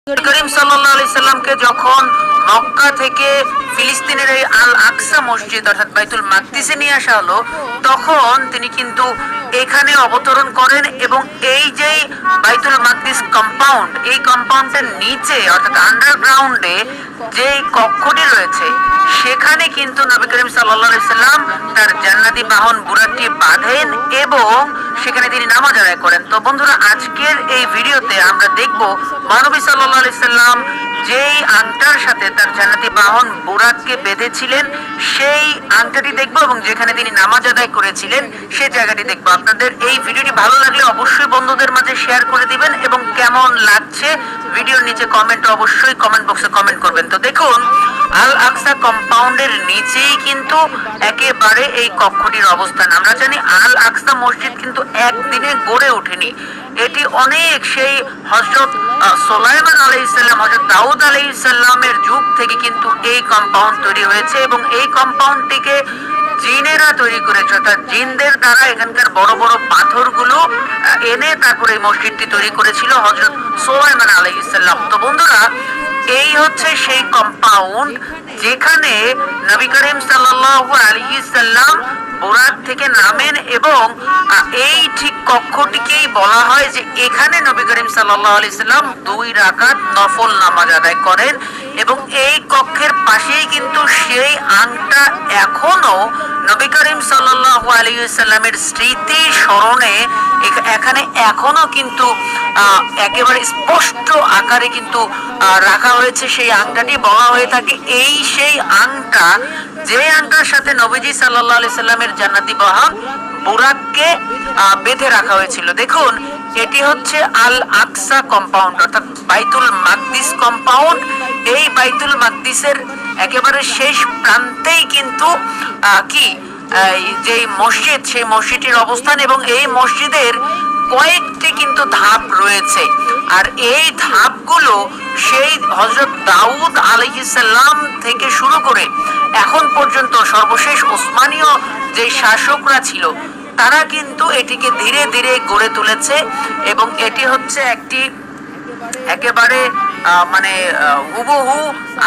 করিম সাল্লাল্লাহু আলাইহি সাল্লামকে যখন মক্কা থেকে ফিলিস্তিনের এই আল আকসা মসজিদ অর্থাৎ বাইতুল মাকদিসে নিয়ে আসা হলো, তখন তিনি কিন্তু এখানে অবতরণ করেন এবং এই যে বাইতুল মাকদিস কম্পাউন্ড, এই কম্পাউন্ডের নিচে অর্থাৎ আন্ডারগ্রাউন্ডে যে কক্ষটি রয়েছে সেখানে কিন্তু নবী করিম সাল্লাল্লাহু আলাইহি সাল্লাম তার জান্নাতি বাহন বুরাকটি বাঁধেন এবং সেখানে তিনি নামাজ আদায় করেন। তো বন্ধুরা, আজকের এই ভিডিওতে আমরা দেখব মহানবী সাল্লাল্লাহু আলাইহি সাল্লাম যেই আংটার সাথে তার জান্নাতি বাহন বুরাককে বেঁধেছিলেন সেই আংটাটি দেখব এবং যেখানে তিনি নামাজ আদায় করেছিলেন সেই জায়গাটি দেখব। আপনাদের এই ভিডিওটি ভালো লাগলে অবশ্যই বন্ধুদের মাঝে শেয়ার করে দিবেন এবং কেমন লাগছে ভিডিওর নিচে অবশ্যই কমেন্ট বক্সে কমেন্ট করবেন। তো দেখুন, আল আকসা কম্পাউন্ডের নিচেই কিন্তু একেবারে এই কক্ষটির অবস্থান। আমরা জানি আল আকসা মসজিদ কিন্তু একদিনে গড়ে ওঠেনি, এটি অনেক সেই হযরত সুলাইমান আলাইহিস সালাম, হযরত দাউদ আলাইহিস সালামের যুগ থেকে কিন্তু এই কম্পাউন্ড তৈরি হয়েছে এবং এই কম্পাউন্ডটিকে জিনেরা তৈরি করেছে, অর্থাৎ জিনদের দ্বারা এখানকার বড় বড় পাথরগুলো এনে তারপরে এই মসজিদটি তৈরি করেছিল হযরত সুলাইমান আলাইহিস সালাম। তো বন্ধুরা, এই হচ্ছে সেই কম্পাউন্ড যেখানে নবী করিম সাল্লাল্লাহু আলাইহি সাল্লাম বুরাক থেকে নামেন এবং এই ঠিক কক্ষটিকেই বলা হয় যে এখানে নবী করিম সাল্লাল্লাহু আলাইহি সাল্লাম 2 রাকাত নফল নামাজ আদায় করেন এবং এই কক্ষের পাশেই কিন্তু সেই আংটা এখনো নবী করিম সাল্লাল্লাহু আলাইহি সাল্লামের স্মৃতি স্মরণে এখানে এখনো কিন্তু একেবারে স্পষ্ট আকারে কিন্তু রাখা হয়েছে। সেই আংটাটি বলা হয়ে থাকে এই সেই আংটা যে আংটার সাথে নবীজি সাল্লাল্লাহু আলাইহি সাল্লামের জান্নাতি বাহন বুরাককে বেঁধে রাখা হয়েছিল। দেখুন, এটি হচ্ছে আল আকসা কম্পাউন্ড অর্থাৎ বাইতুল মাকদিস কম্পাউন্ড। এই বাইতুল মাকদিসের একেবারে শেষ প্রান্তেই কিন্তু যে মসজিদ, সেই মসজিদটির অবস্থান এবং এই মসজিদের কয়েকটি কিন্তু ধাপ রয়েছে আর এই ধাপগুলো সেই হযরত দাউদ আলাইহিস সালাম থেকে শুরু করে এখন পর্যন্ত সর্বশেষ ওসমানীয় যে শাসকরা ছিল তারা কিন্তু এটিকে ধীরে ধীরে গড়ে তুলেছে এবং এটি হচ্ছে একটি একেবারে হুবহু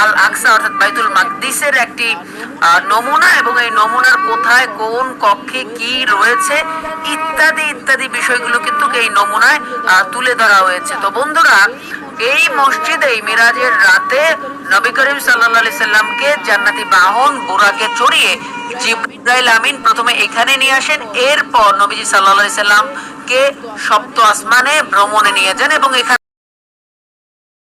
আল আকসা অর্থাৎ বাইতুল মাকদিসের একটি নমুনা এবং এই নমুনার কোথায় কোন কক্ষে কি রয়েছে ইত্যাদি ইত্যাদি বিষয়গুলো কিন্তু এই নমুনায় তুলে ধরা হয়েছে। তো বন্ধুরা, এই মসজিদেই মিরাজের রাতে নবী করিম সাল্লাল্লাহু আলাইহি সাল্লামকে জান্নাতি বাহন বুরাকে চড়িয়ে জিবরাইল আমিন প্রথমে এখানে নিয়ে আসেন, এরপর নবীজি সাল্লাল্লাহু আলাইহি সাল্লামকে সপ্ত আসমানে ভ্রমণে নিয়ে যান এবং এখান